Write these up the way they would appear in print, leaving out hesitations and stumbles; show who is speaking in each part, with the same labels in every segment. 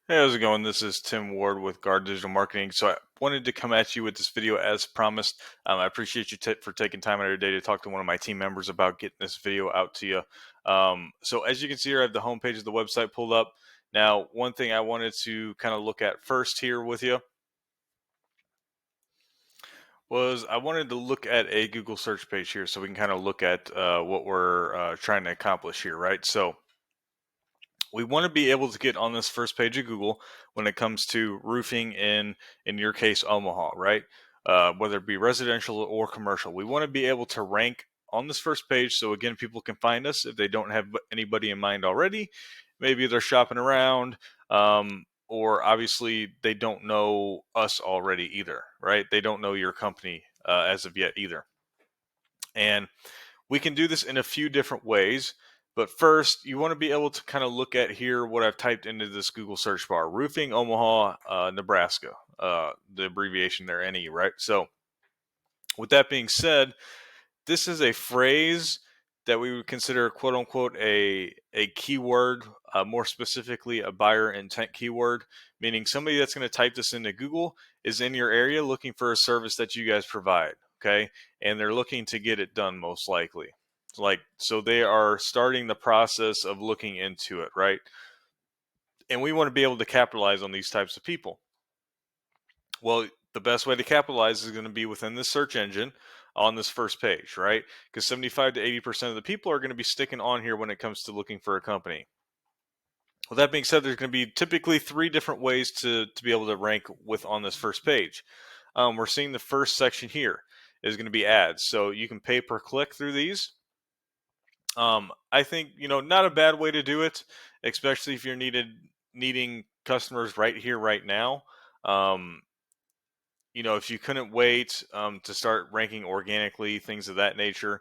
Speaker 1: Hey, how's it going? This is Tim Ward with Guard Digital Marketing. So I wanted to come at you with this video as promised. I appreciate you for taking time out of your day to talk to one of my team members about getting this video out to you. So as you can see here, I have the homepage of the website pulled up. Now, one thing I wanted to kind of look at first here with you was I wanted to look at a Google search page here so we can kind of look at what we're trying to accomplish here, right? So we want to be able to get on this first page of Google when it comes to roofing in your case, Omaha, right? Whether it be residential or commercial, we want to be able to rank on this first page. So again, people can find us if they don't have anybody in mind already. Maybe they're shopping around, or obviously they don't know us already either, right? They don't know your company as of yet either. And we can do this in a few different ways. But first, you want to be able to kind of look at here what I've typed into this Google search bar: roofing, Omaha, Nebraska, the abbreviation there, NE, right? So, with that being said, this is a phrase that we would consider quote unquote a keyword, more specifically a buyer intent keyword, meaning somebody that's going to type this into Google is in your area looking for a service that you guys provide, okay? And they're looking to get it done most likely. So they are starting the process of looking into it, right? And we want to be able to capitalize on these types of people. Well, the best way to capitalize is going to be within this search engine on this first page, right? Because 75 to 80% of the people are going to be sticking on here when it comes to looking for a company. With that being said, there's going to be typically three different ways to be able to rank with on this first page. We're seeing the first section here is going to be ads. So you can pay per click through these. I think, not a bad way to do it, especially if you're needing customers right here, right now. Um, if you couldn't wait to start ranking organically, things of that nature,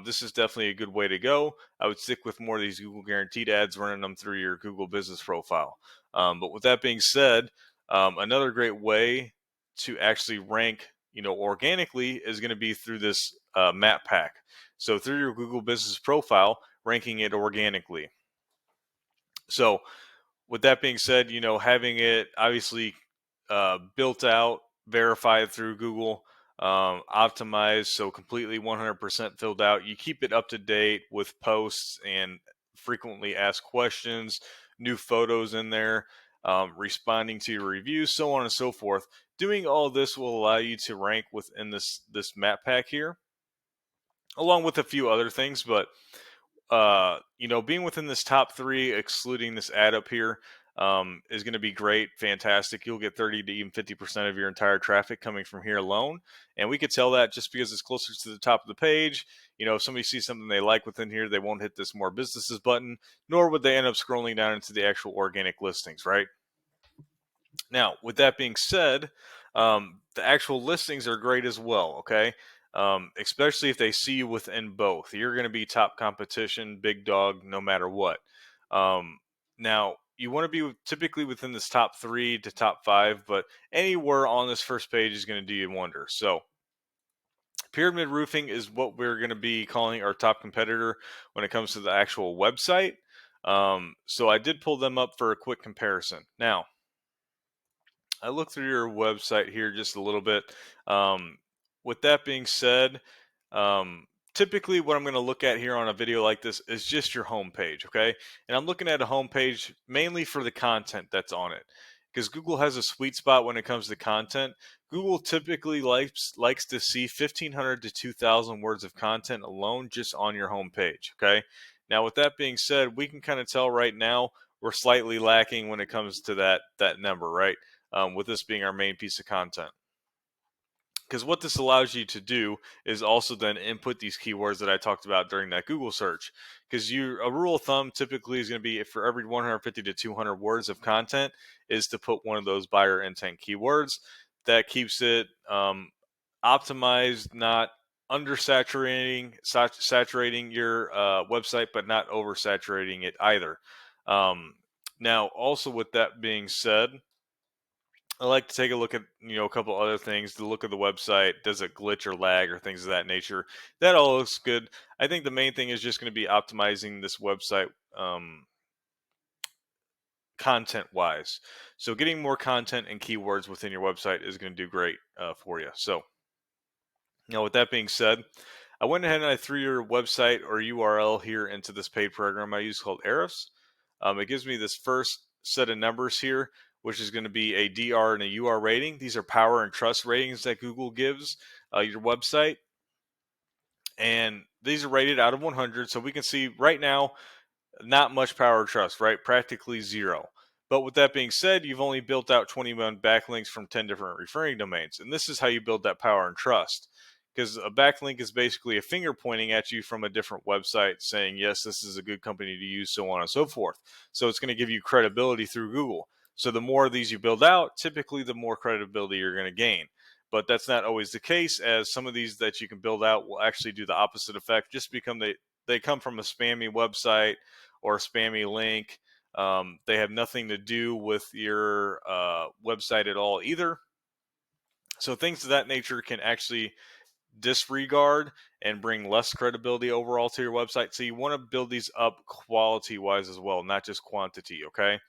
Speaker 1: this is definitely a good way to go. I would stick with more of these Google guaranteed ads, running them through your Google business profile. But with that being said, another great way to actually rank, organically is going to be through this map pack. So through your Google business profile, ranking it organically. So with that being said, having it obviously built out, verified through Google, optimized, so completely 100% filled out. You keep it up to date with posts and frequently asked questions, new photos in there, responding to your reviews, so on and so forth. Doing all this will allow you to rank within this map pack here, along with a few other things, but being within this top three, excluding this ad up here, is going to be great, fantastic. You'll get 30 to even 50% of your entire traffic coming from here alone. And we could tell that just because it's closer to the top of the page. If somebody sees something they like within here, they won't hit this more businesses button, nor would they end up scrolling down into the actual organic listings, right? Now, with that being said, the actual listings are great as well, okay? Especially if they see you within both. You're going to be top competition, big dog, no matter what. Now, you want to be typically within this top 3 to top 5, but anywhere on this first page is going to do you wonder. So, Pyramid Roofing is what we're going to be calling our top competitor when it comes to the actual website. So, I did pull them up for a quick comparison. Now, I looked through your website here just a little bit. Um, with that being said, typically what I'm going to look at here on a video like this is just your homepage, okay? And I'm looking at a homepage mainly for the content that's on it, because Google has a sweet spot when it comes to content. Google typically likes to see 1,500 to 2,000 words of content alone just on your homepage, okay? Now, with that being said, we can kind of tell right now we're slightly lacking when it comes to that number, right? With this being our main piece of content. Because what this allows you to do is also then input these keywords that I talked about during that Google search. Because a rule of thumb typically is going to be, if for every 150 to 200 words of content is to put one of those buyer intent keywords. That keeps it optimized, not saturating your website, but not oversaturating it either. Now, also with that being said, I like to take a look at, a couple other things. The look of the website, does it glitch or lag or things of that nature? That all looks good. I think the main thing is just going to be optimizing this website content wise. So getting more content and keywords within your website is going to do great for you. So now, with that being said, I went ahead and I threw your website or URL here into this paid program I use called Ahrefs. It gives me this first set of numbers here, which is going to be a DR and a UR rating. These are power and trust ratings that Google gives your website. And these are rated out of 100. So we can see right now, not much power or trust, right? Practically zero. But with that being said, you've only built out 21 backlinks from 10 different referring domains. And this is how you build that power and trust. Because a backlink is basically a finger pointing at you from a different website saying, yes, this is a good company to use, so on and so forth. So it's going to give you credibility through Google. So the more of these you build out, typically the more credibility you're going to gain. But that's not always the case, as some of these that you can build out will actually do the opposite effect. Just become they come from a spammy website or a spammy link. They have nothing to do with your website at all either. So things of that nature can actually disregard and bring less credibility overall to your website. So you want to build these up quality wise as well, not just quantity. Okay.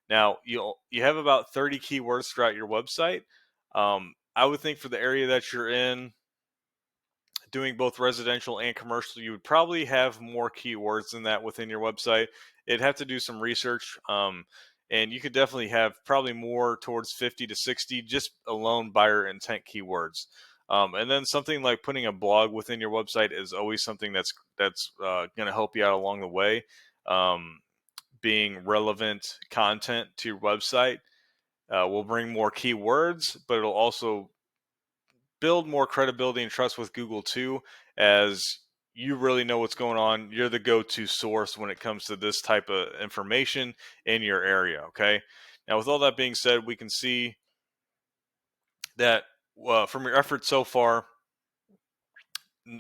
Speaker 1: Now you have about 30 keywords throughout your website. I would think for the area that you're in, doing both residential and commercial, you would probably have more keywords than that within your website. It'd have to do some research. And you could definitely have probably more towards 50 to 60 just alone buyer intent keywords. And then something like putting a blog within your website is always something that's going to help you out along the way. Being relevant content to your website will bring more keywords, but it'll also build more credibility and trust with Google too, as you really know what's going on. You're the go-to source when it comes to this type of information in your area. Okay. Now, with all that being said, we can see that from your efforts so far,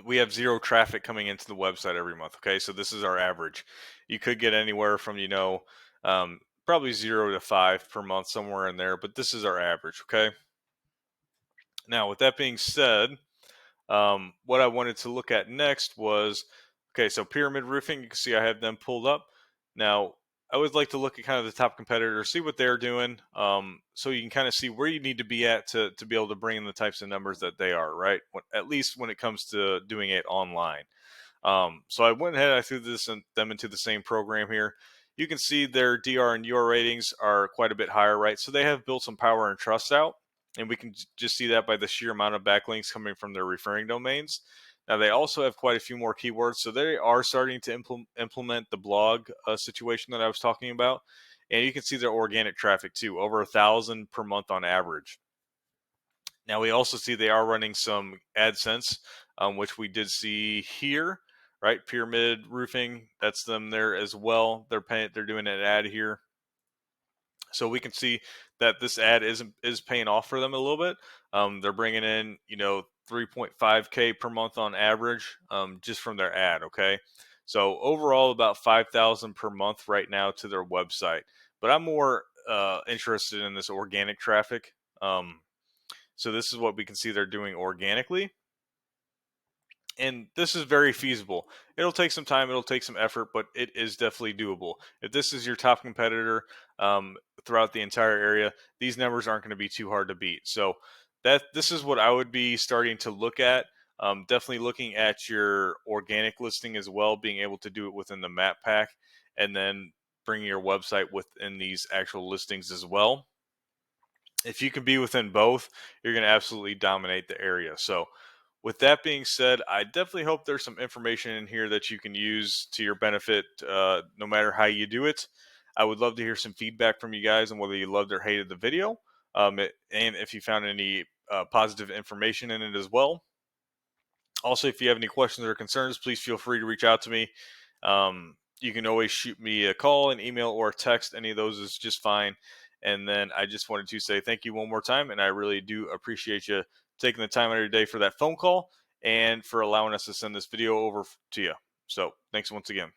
Speaker 1: we have zero traffic coming into the website every month. Okay. So this is our average. You could get anywhere from, probably 0 to 5 per month, somewhere in there, but this is our average. Okay. Now, with that being said, what I wanted to look at next was, okay, so Pyramid Roofing, you can see I have them pulled up. Now, I would like to look at kind of the top competitors, see what they're doing, so you can kind of see where you need to be at to be able to bring in the types of numbers that they are, right? At least when it comes to doing it online. So I went ahead, I threw them into the same program here. You can see their DR and UR ratings are quite a bit higher, right? So they have built some power and trust out, and we can just see that by the sheer amount of backlinks coming from their referring domains. Now they also have quite a few more keywords, so they are starting to implement the blog situation that I was talking about, and you can see their organic traffic too, over 1,000 per month on average. Now we also see they are running some AdSense, which we did see here, right? Pyramid Roofing, that's them there as well. They're doing an ad here, so we can see that this ad is paying off for them a little bit. They're bringing in 3.5K per month on average, just from their ad. Okay, so overall about 5,000 per month right now to their website. But I'm more interested in this organic traffic. So this is what we can see they're doing organically. And this is very feasible. It'll take some time, it'll take some effort, but it is definitely doable. If this is your top competitor throughout the entire area, these numbers aren't going to be too hard to beat. So this is what I would be starting to look at. Definitely looking at your organic listing as well, being able to do it within the map pack, and then bringing your website within these actual listings as well. If you can be within both, you're going to absolutely dominate the area. So with that being said, I definitely hope there's some information in here that you can use to your benefit, no matter how you do it. I would love to hear some feedback from you guys on whether you loved or hated the video, and if you found any positive information in it as well. Also, if you have any questions or concerns, please feel free to reach out to me. You can always shoot me a call, an email, or a text. Any of those is just fine. And then I just wanted to say thank you one more time, and I really do appreciate you taking the time out of your day for that phone call and for allowing us to send this video over to you. So thanks once again.